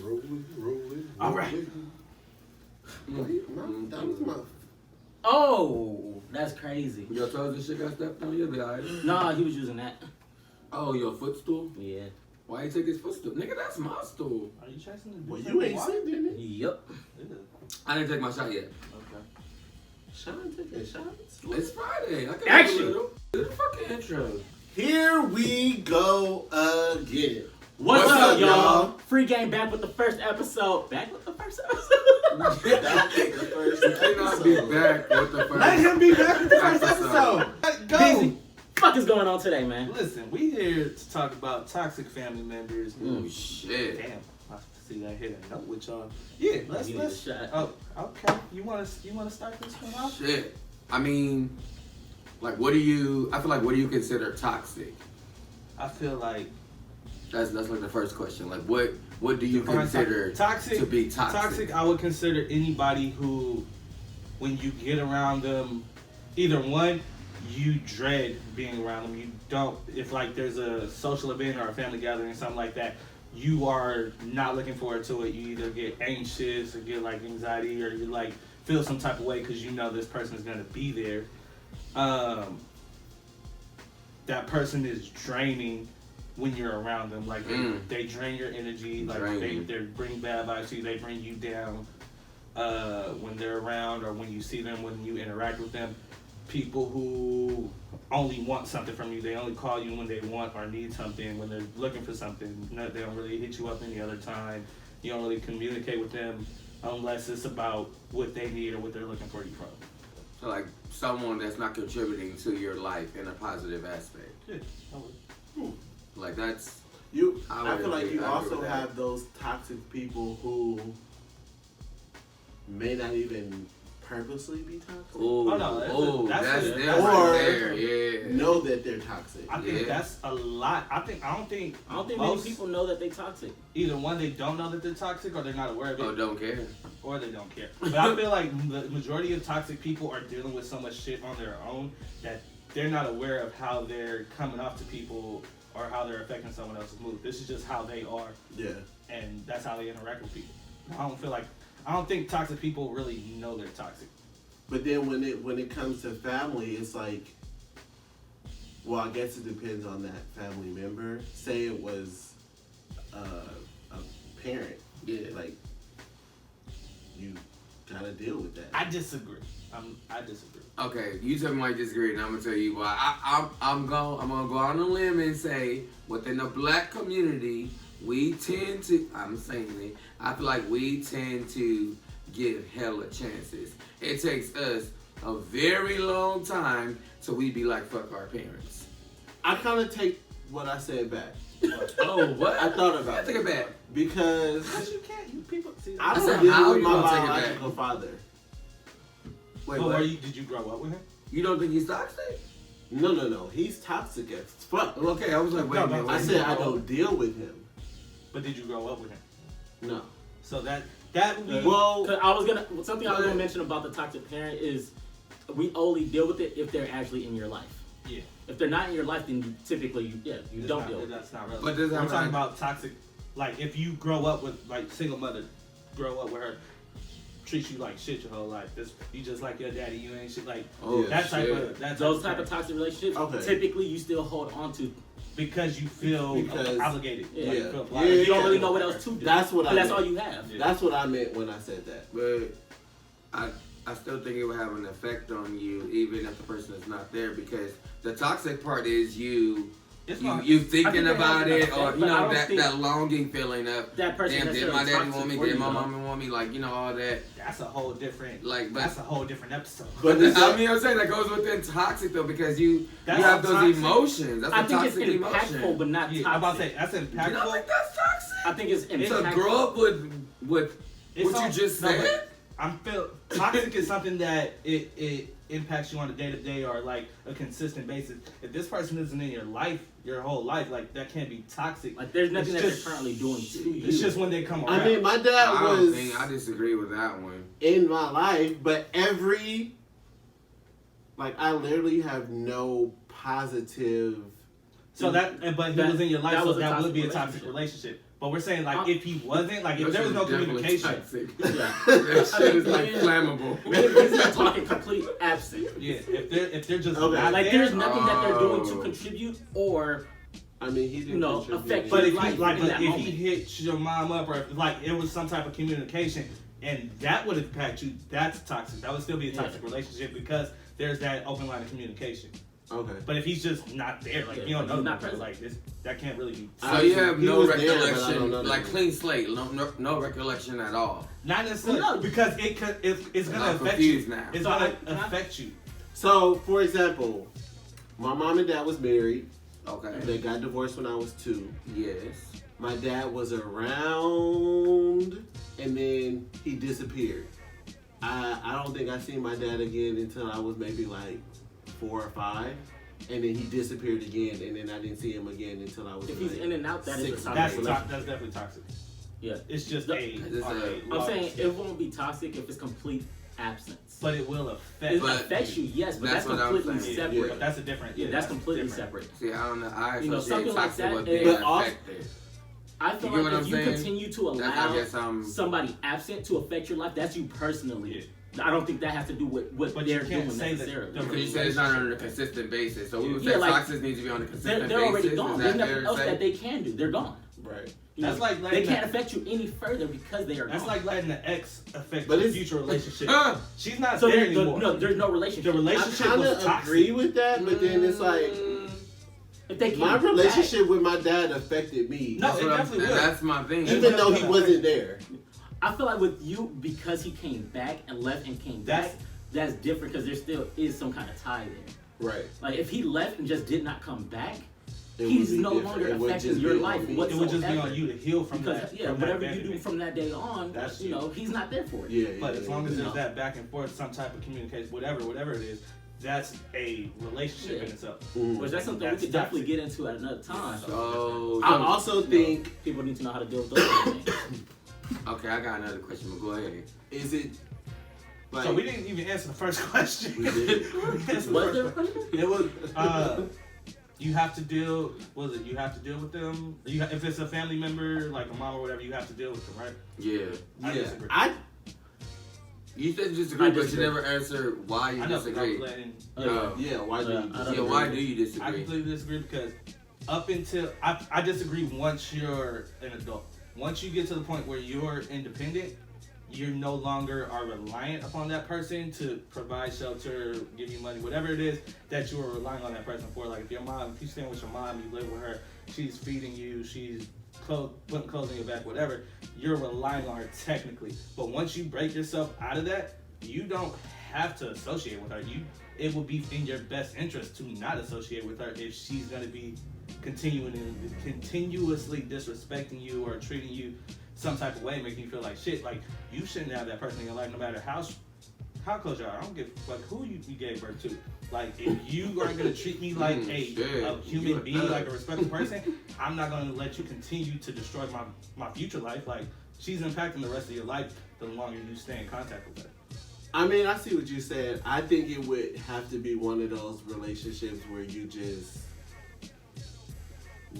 Rolling. All right. That was my. Oh, that's crazy. Your toes and shit got stepped on. You'll be alright. Nah, he was using that. Oh, your footstool? Yeah. Why you take his footstool? Nigga, that's my stool. Are you chasing the Well, you ain't sick, didn't you? Yep. I didn't take my shot yet. Okay. Sean taking shots? It's Friday. I can Action. do the fucking intro. Here we go again. What's up, y'all? y'all? Free game back with the first episode. Back with the first episode. That'll take the first You cannot be back with the first. Let him be back with the first episode. Let's go. Busy. Fuck is going on today, man? Listen, we here to talk about toxic family members. Oh shit. Damn, I see that hit a note with y'all. Yeah, let's. You need a shot. Oh, okay. You wanna start this one off? Shit. I mean, like, what do you consider toxic? I feel like That's like the first question. Like, what do you consider toxic to be toxic? Toxic, I would consider anybody who, when you get around them, either one, you dread being around them. You don't, if like there's a social event or a family gathering or something like that, you are not looking forward to it. You either get anxious or get like anxiety or you like feel some type of way because you know this person is going to be there. That person is draining when you're around them. Like they drain your energy. Like they bring bad vibes to you. They bring you down when they're around or when you see them, when you interact with them. People who only want something from you. They only call you when they want or need something, when they're looking for something. No, they don't really hit you up any other time. You don't really communicate with them unless it's about what they need or what they're looking for you from. So like someone that's not contributing to your life in a positive aspect. Yeah, I would. Like that's I feel like agree- you I also agree with that. have those toxic people who may not even purposely be toxic. Ooh, Oh, no, that's it. them Or- right there, yeah. Know that they're toxic. I think Yeah. that's a lot. I don't think many most people know that they toxic. either one, they don't know that they're toxic or they're not aware of it. Oh, don't care. Or they don't care. But I feel like the majority of toxic people are dealing with so much shit on their own that they're not aware of how they're coming off to people or how they're affecting someone else's mood. This is just how they are, Yeah. and that's how they interact with people. I don't think toxic people really know they're toxic. But then when it comes to family, it's like, well, I guess it depends on that family member. Say it was a parent. Yeah. Like, you gotta deal with that. I disagree. I disagree. Okay, you tell me why you disagree, and I'm gonna tell you why. I'm gonna go out on a limb and say within the black community, we tend to. I'm saying it. I feel like we tend to give hella chances. It takes us a very long time till we be like fuck our parents. I kind of take what I said back. Oh, what? I thought about I take it back. because You can't. You people. See, I said, don't deal how with you my gonna take it back? biological father. Wait, but what? did you grow up with him? You don't think he's toxic? No. He's toxic as fuck. Okay, I was like, wait a minute. I wait. said I don't deal with him. But did you grow up with him? No. So that would be. Well, Cause I was gonna mention about the toxic parent is we only deal with it if they're actually in your life. Yeah. If they're not in your life, then you typically you don't deal with it. That's not relevant. But does that I'm talking matter? about toxic. Like if you grow up with like single mother, grow up with her, treats you like shit your whole life. You just like your daddy. You ain't shit like Oh, that type shit. of that Those type of toxic relationships, Okay. typically you still hold on to. because you feel Because- obligated. Yeah. Like, you feel Yeah, obliged. You don't really know what else to do. That's what But I that's meant. all you have. Yeah. That's what I meant when I said that. But I still think it will have an effect on you even if the person is not there because the toxic part is you thinking about it or you know that longing feeling of That person damn did necessarily my daddy toxic want me, for did you, my though. mama want me, like you know all that. That's a whole different. Like, but- that's a whole different episode. But I mean I'm saying that goes within toxic though because you That's have those toxic. emotions. That's I a think it's toxic impactful, emotion. but not Yeah, toxic. I'm about to say that's You don't impactful. think that's toxic? I think it's impactful. To grow up with It's what you all- just no, but said. I'm feel toxic is something that it impacts you on a day to day or like a consistent basis. If this person isn't in your life, your whole life, like that can't be toxic. Like there's nothing It's that just- they're currently doing to you. It's just when they come around. I mean, my dad I was disagree with that one. in my life, but I literally have no positive. so that, but he That- was in your life, that so was a that would toxic be a toxic relationship. But we're saying like if he wasn't, like if there was no communication. Toxic. That shit is like flammable. He's not talking complete absent. Yeah, if they're just Okay. not Like there, there's nothing that they're doing to contribute or I mean, he didn't contribute. affect but if life he like in that if moment. he hit your mom up or if, like it was some type of communication and that would impact you, that's toxic. That would still be a toxic relationship because there's that open line of communication. Okay. But if he's just not there, like you don't know, not present, like this, that can't really be. So you have He no was there, but I recollection, don't know like that. clean slate, no recollection at all. Not necessarily, No. because it's gonna I'm affect you. confused now. It's So gonna can I- affect you. So, for example, my mom and dad was married. Okay. They got divorced when I was 2. Yes. My dad was around, and then he disappeared. I don't think I seen my dad again until I was maybe like 4 or 5, and then he disappeared again, and then I didn't see him again until I was. If like he's in and out, that is a 6. toxic That's relationship. that's definitely toxic. Yeah. It's just I'm saying it won't be toxic if it's complete absence. but it will affect. It But affects you, yes, but that's that's what I'm completely saying. separate. But that's a different. Yeah, that's completely different. separate. See, I don't know. I You know, associate something like toxic that with is- being But also- affected. I feel You get like what if I'm you saying? continue to I allow guess I'm. somebody absent to affect your life, that's you personally. I don't think that has to do with what But they're you can't doing say that necessarily. the Because you said it's not on a consistent basis, so we would Yeah, say like, toxic needs to be on a consistent They're basis. already gone. Is There's that nothing fair to else say? that they can do. They're gone. Right. You That's know, like they letting can't the- affect you any further because they are That's gone. like letting the ex affect But your it's- future relationship. She's not So there there's anymore. there's no relationship. The relationship I kind was of toxic. agree with that, but then it's like If they my came relationship with my dad affected me, No, That's it what I'm- definitely will. That's my thing. even though he wasn't there. back, I feel like with you because he came back and left and came back, that's different because there still is some kind of tie there. Right. Like if he left and just did not come back, It he's would be no different. longer It would affecting just your be on life me. whatsoever. It would just be on you to heal from Because that. yeah, from whatever that you do abandonment. from that day on, That's you know, he's not there for it. Yeah. But as long as you there's know. that back and forth, some type of communication, whatever it is, that's a relationship Yeah. in itself. Which that's something That's we could definitely toxic. get into at another time. So, I also think People need to know how to deal with those kind of things. okay, I got another question, but go ahead. is it like So we didn't even answer the first question. We did. We answered the Was first there a question. question? It was you have to deal. Was it you have to deal with them? If it's a family member like a mom or whatever, you have to deal with them, right? Yeah. I yeah, disagree. You said you disagree, I but you disagree. never answered why you I know, but I disagree. was letting. yeah, why do you I don't disagree? Yeah, why do you I disagree? completely disagree because up until I disagree once you're an adult. Once you get to the point where you're independent, you no longer are reliant upon that person to provide shelter, give you money, whatever it is that you are relying on that person for. Like if you're staying with your mom, you live with her, she's feeding you, she's putting clothes on your back, whatever, you're relying on her technically. But once you break yourself out of that, you don't have to associate with her. It will be in your best interest to not associate with her if she's going to be continuously disrespecting you or treating you some type of way, making you feel like shit. Like you shouldn't have that person in your life, no matter how close you are. I don't give a fuck who you gave birth to. Like if you aren't gonna treat me like a human being, like a respectful person, I'm not gonna let you continue to destroy my future life. Like she's impacting the rest of your life the longer you stay in contact with her. I mean, I see what you said. I think it would have to be one of those relationships where you just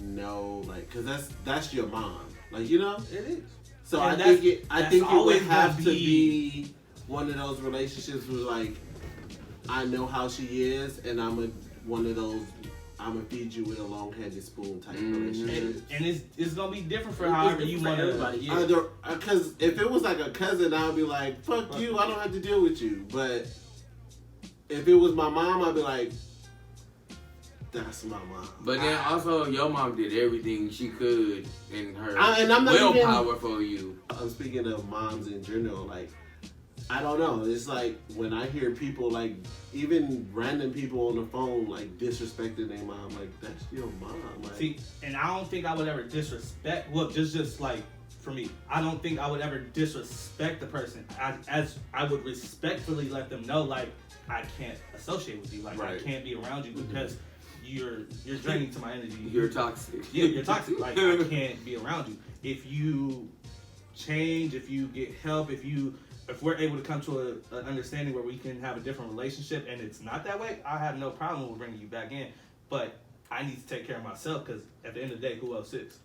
know, like, cause that's your mom, like, you know. It is. So And I think it would always have gonna to be- be one of those relationships where like I know how she is, and one of those I'm gonna feed you with a long-handed spoon type relationship. And it's gonna be different for It's however different you for want everybody. to. Because if it was like a cousin, I'd be like, fuck you, I don't have to deal with you. But if it was my mom, I'd be like, that's my mom. But then also, your mom did everything she could in her and I'm not willpower for you. I'm speaking of moms in general, like, I don't know. It's like when I hear people, like, even random people on the phone, like, disrespecting their mom, like, that's your mom. Like, See, and I don't think I would ever disrespect. Well, just like for me, I don't think I would ever disrespect the person. As I would respectfully let them know, like, I can't associate with you. Like, I Right. can't be around you because you're draining to my energy. You're toxic. Yeah, you're toxic. Like, I can't be around you. If you change, if you get help, if we're able to come to an understanding where we can have a different relationship and it's not that way, I have no problem with bringing you back in. But I need to take care of myself because at the end of the day, who else is?